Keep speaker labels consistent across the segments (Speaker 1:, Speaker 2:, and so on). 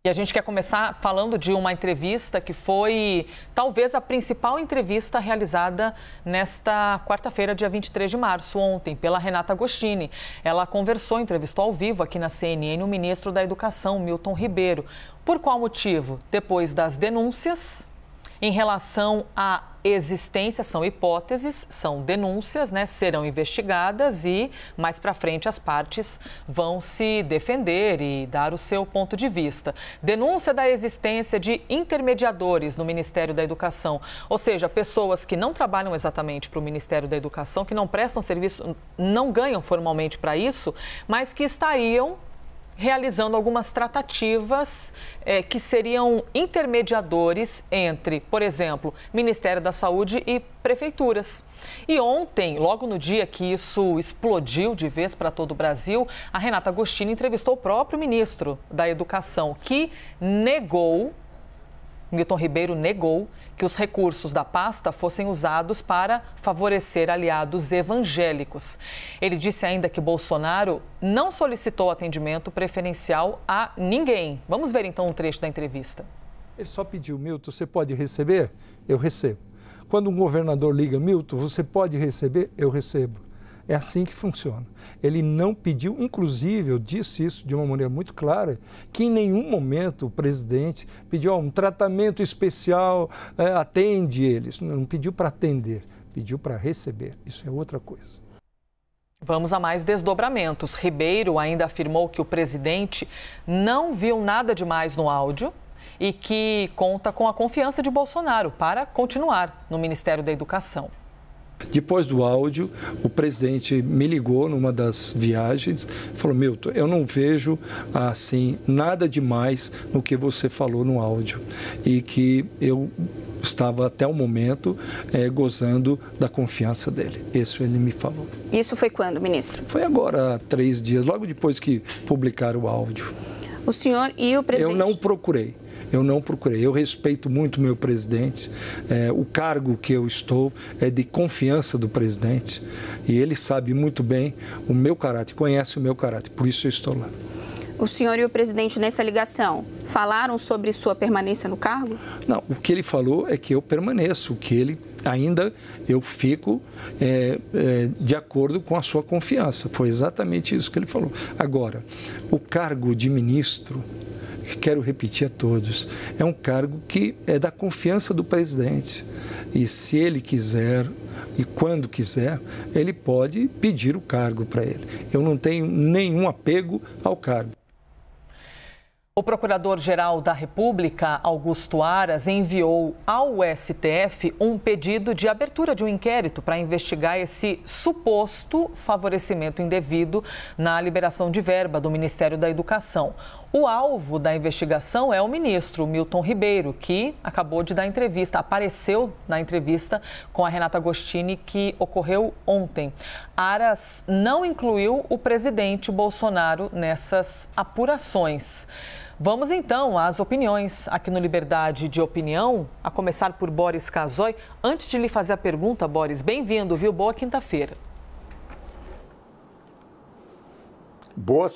Speaker 1: E a gente quer começar falando de uma entrevista que foi talvez a principal entrevista realizada nesta quarta-feira, dia 23 de março, ontem, pela Renata Agostini. Ela entrevistou ao vivo aqui na CNN o ministro da Educação, Milton Ribeiro. Por qual motivo? Depois das denúncias em relação à existência, são hipóteses, são denúncias, né? Serão investigadas e mais para frente as partes vão se defender e dar o seu ponto de vista. Denúncia da existência de intermediadores no Ministério da Educação, ou seja, pessoas que não trabalham exatamente para o Ministério da Educação, que não prestam serviço, não ganham formalmente para isso, mas que estariam realizando algumas tratativas que seriam intermediadores entre, por exemplo, Ministério da Saúde e prefeituras. E ontem, logo no dia que isso explodiu de vez para todo o Brasil, a Renata Agostini entrevistou o próprio ministro da Educação, que Milton Ribeiro negou que os recursos da pasta fossem usados para favorecer aliados evangélicos. Ele disse ainda que Bolsonaro não solicitou atendimento preferencial a ninguém. Vamos ver então um trecho da entrevista.
Speaker 2: Ele só pediu: Milton, você pode receber? Eu recebo. Quando um governador liga: Milton, você pode receber? Eu recebo. É assim que funciona. Ele não pediu, inclusive, eu disse isso de uma maneira muito clara, que em nenhum momento o presidente pediu um tratamento especial, atende eles. Não pediu para atender, pediu para receber. Isso é outra coisa.
Speaker 1: Vamos a mais desdobramentos. Ribeiro ainda afirmou que o presidente não viu nada demais no áudio e que conta com a confiança de Bolsonaro para continuar no Ministério da Educação.
Speaker 2: Depois do áudio, o presidente me ligou numa das viagens e falou: Milton, eu não vejo assim nada demais no que você falou no áudio e que eu estava até o momento gozando da confiança dele. Isso ele me falou.
Speaker 3: Isso foi quando, ministro?
Speaker 2: Foi agora há 3 dias, logo depois que publicaram o áudio.
Speaker 3: O senhor e o presidente?
Speaker 2: Eu não procurei. Eu respeito muito o meu presidente, o cargo que eu estou é de confiança do presidente e ele sabe muito bem o meu caráter, conhece o meu caráter, por isso eu estou lá.
Speaker 3: O senhor e o presidente nessa ligação falaram sobre sua permanência no cargo?
Speaker 2: Não, o que ele falou é que eu permaneço, que ele eu fico de acordo com a sua confiança, foi exatamente isso que ele falou. Agora, o cargo de ministro, quero repetir a todos, é um cargo que é da confiança do presidente. E se ele quiser e quando quiser, ele pode pedir o cargo para ele. Eu não tenho nenhum apego ao cargo.
Speaker 1: O Procurador-Geral da República, Augusto Aras, enviou ao STF um pedido de abertura de um inquérito para investigar esse suposto favorecimento indevido na liberação de verba do Ministério da Educação. O alvo da investigação é o ministro Milton Ribeiro, que acabou de dar entrevista, apareceu na entrevista com a Renata Agostini, que ocorreu ontem. Aras não incluiu o presidente Bolsonaro nessas apurações. Vamos então às opiniões aqui no Liberdade de Opinião, a começar por Boris Casoy. Antes de lhe fazer a pergunta, Boris, bem-vindo, viu? Boa quinta-feira.
Speaker 4: Boa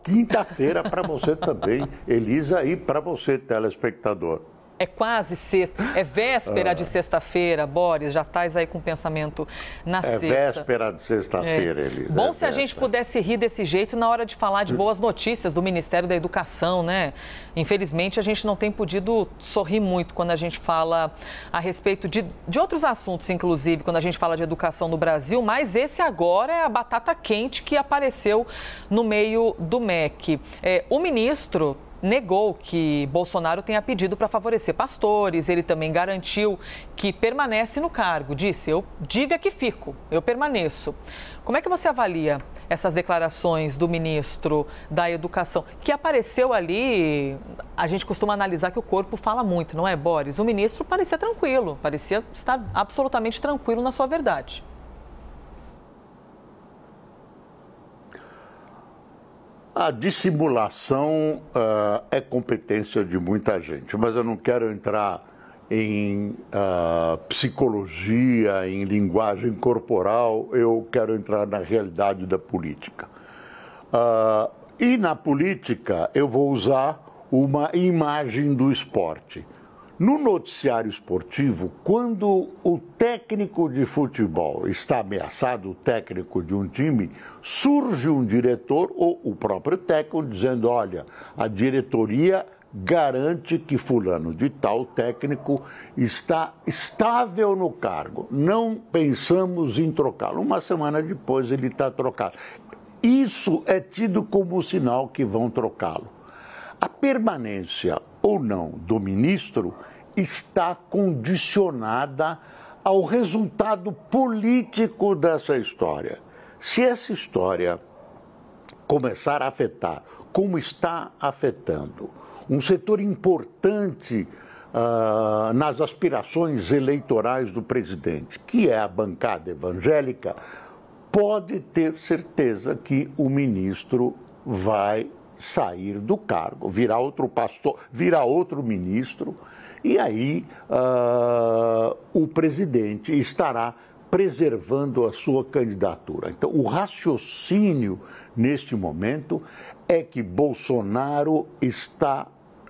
Speaker 4: quinta-feira para você também, Elisa, e para você, telespectador.
Speaker 1: É quase sexta, é véspera de sexta-feira, Boris, já estás aí com o pensamento na sexta.
Speaker 4: É véspera de sexta-feira, Elisa.
Speaker 1: Bom se a gente pudesse rir desse jeito na hora de falar de boas notícias do Ministério da Educação, né? Infelizmente, a gente não tem podido sorrir muito quando a gente fala a respeito de outros assuntos, inclusive, quando a gente fala de educação no Brasil, mas esse agora é a batata quente que apareceu no meio do MEC. O ministro negou que Bolsonaro tenha pedido para favorecer pastores, ele também garantiu que permanece no cargo, disse: diga que fico, eu permaneço. Como é que você avalia essas declarações do ministro da Educação, que apareceu ali? A gente costuma analisar que o corpo fala muito, não é, Boris? O ministro parecia tranquilo, parecia estar absolutamente tranquilo na sua verdade.
Speaker 4: A dissimulação é competência de muita gente, mas eu não quero entrar em psicologia, em linguagem corporal, eu quero entrar na realidade da política. E na política eu vou usar uma imagem do esporte. No noticiário esportivo, quando o técnico de futebol está ameaçado, o técnico de um time, surge um diretor ou o próprio técnico dizendo, olha, a diretoria garante que fulano de tal técnico está estável no cargo. Não pensamos em trocá-lo. Uma semana depois ele está trocado. Isso é tido como sinal que vão trocá-lo. A permanência ou não do ministro está condicionada ao resultado político dessa história. Se essa história começar a afetar, como está afetando, um setor importante nas aspirações eleitorais do presidente, que é a bancada evangélica, pode ter certeza que o ministro vai sair do cargo, virar outro pastor, virar outro ministro, e aí o presidente estará preservando a sua candidatura. Então, o raciocínio neste momento é que Bolsonaro está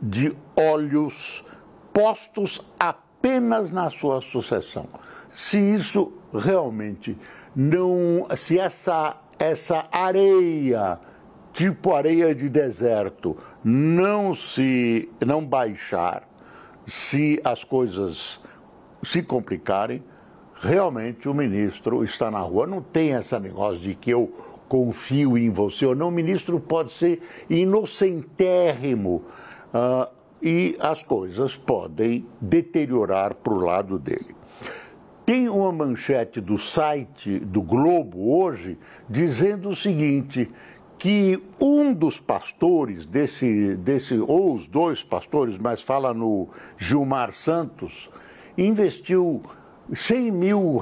Speaker 4: de olhos postos apenas na sua sucessão. Se isso realmente não, se essa areia, tipo areia de deserto, não baixar, se as coisas se complicarem, realmente o ministro está na rua. Não tem esse negócio de que eu confio em você ou não. O ministro pode ser inocentérrimo e as coisas podem deteriorar para o lado dele. Tem uma manchete do site do Globo hoje dizendo o seguinte, que um dos pastores ou os dois pastores, mas fala no Gilmar Santos, investiu R$100 mil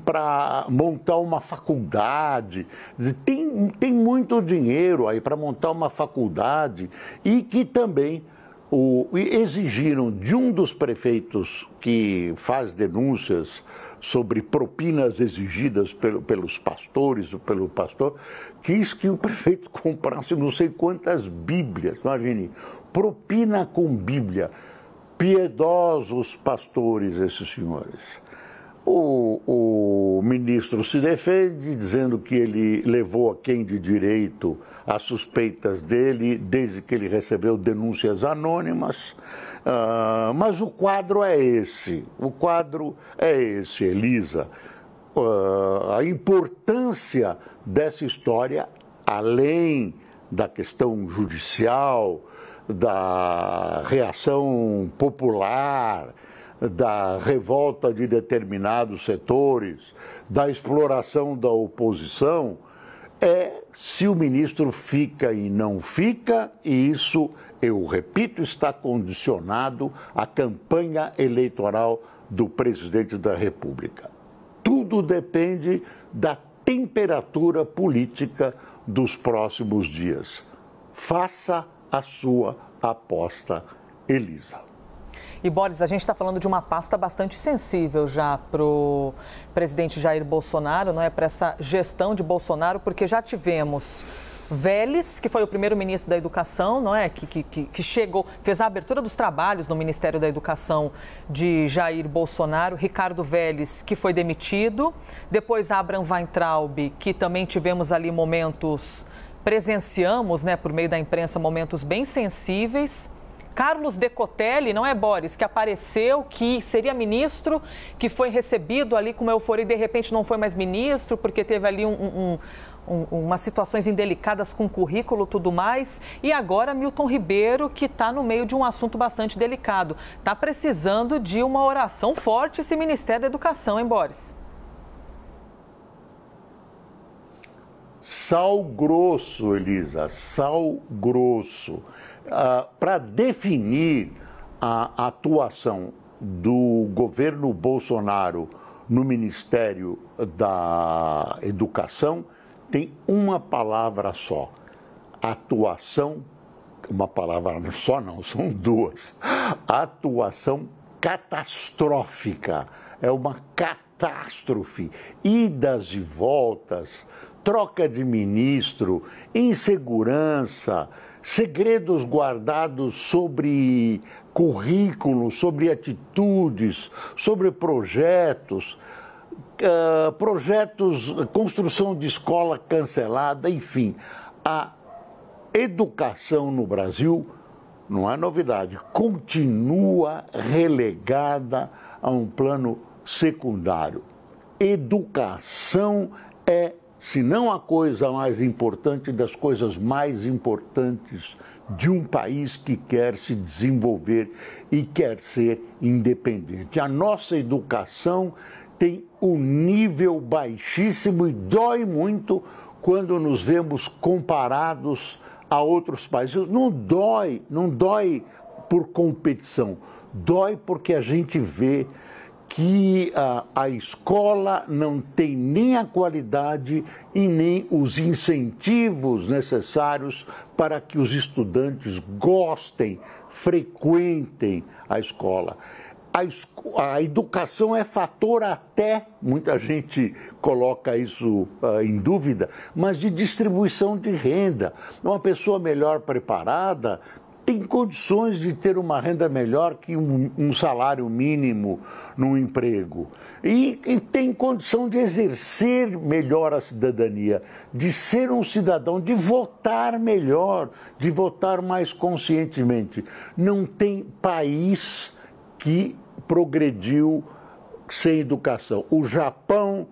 Speaker 4: para montar uma faculdade. Tem muito dinheiro aí para montar uma faculdade e que também exigiram de um dos prefeitos que faz denúncias sobre propinas exigidas pelos pastores, ou pelo pastor, quis que o prefeito comprasse não sei quantas bíblias, imagine, propina com bíblia. Piedosos pastores, esses senhores. O ministro se defende, dizendo que ele levou a quem de direito as suspeitas dele, desde que ele recebeu denúncias anônimas. Mas o quadro é esse. O quadro é esse, Elisa. A importância dessa história, além da questão judicial, da reação popular, da revolta de determinados setores, da exploração da oposição, é se o ministro fica e não fica, e isso, eu repito, está condicionado à campanha eleitoral do presidente da República. Tudo depende da temperatura política dos próximos dias. Faça a sua aposta, Elisa.
Speaker 1: E, Boris, a gente está falando de uma pasta bastante sensível já para o presidente Jair Bolsonaro, não é? Para essa gestão de Bolsonaro, porque já tivemos Vélez, que foi o primeiro-ministro da Educação, não é? Que chegou, fez a abertura dos trabalhos no Ministério da Educação de Jair Bolsonaro, Ricardo Vélez, que foi demitido, depois Abraham Weintraub, que também tivemos ali momentos, presenciamos, né, por meio da imprensa, momentos bem sensíveis. Carlos Decotelli, não é, Boris, que apareceu, que seria ministro, que foi recebido ali com uma euforia e de repente não foi mais ministro, porque teve ali umas situações indelicadas com currículo e tudo mais. E agora Milton Ribeiro, que está no meio de um assunto bastante delicado. Está precisando de uma oração forte esse Ministério da Educação, hein, Boris?
Speaker 4: Sal grosso, Elisa, sal grosso. Para definir a atuação do governo Bolsonaro no Ministério da Educação, tem uma palavra só. Atuação, uma palavra só não, são duas. Atuação catastrófica. É uma catástrofe. Idas e voltas, troca de ministro, insegurança, segredos guardados sobre currículos, sobre atitudes, sobre projetos, construção de escola cancelada, enfim. A educação no Brasil, não é novidade, continua relegada a um plano secundário. Educação é, se não a coisa mais importante, das coisas mais importantes de um país que quer se desenvolver e quer ser independente. A nossa educação tem um nível baixíssimo e dói muito quando nos vemos comparados a outros países. Não dói por competição, dói porque a gente vê que a escola não tem nem a qualidade e nem os incentivos necessários para que os estudantes gostem, frequentem a escola. A educação é fator até, muita gente coloca isso em dúvida, mas de distribuição de renda. Uma pessoa melhor preparada tem condições de ter uma renda melhor que um salário mínimo num emprego. E tem condição de exercer melhor a cidadania, de ser um cidadão, de votar melhor, de votar mais conscientemente. Não tem país que progrediu sem educação. O Japão,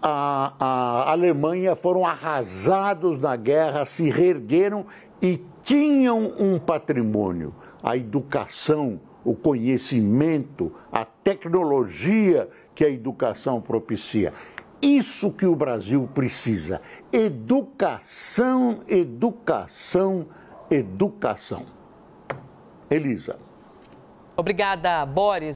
Speaker 4: a Alemanha foram arrasados na guerra, se reergueram e tinham um patrimônio. A educação, o conhecimento, a tecnologia que a educação propicia. Isso que o Brasil precisa. Educação, educação, educação. Elisa.
Speaker 1: Obrigada, Boris.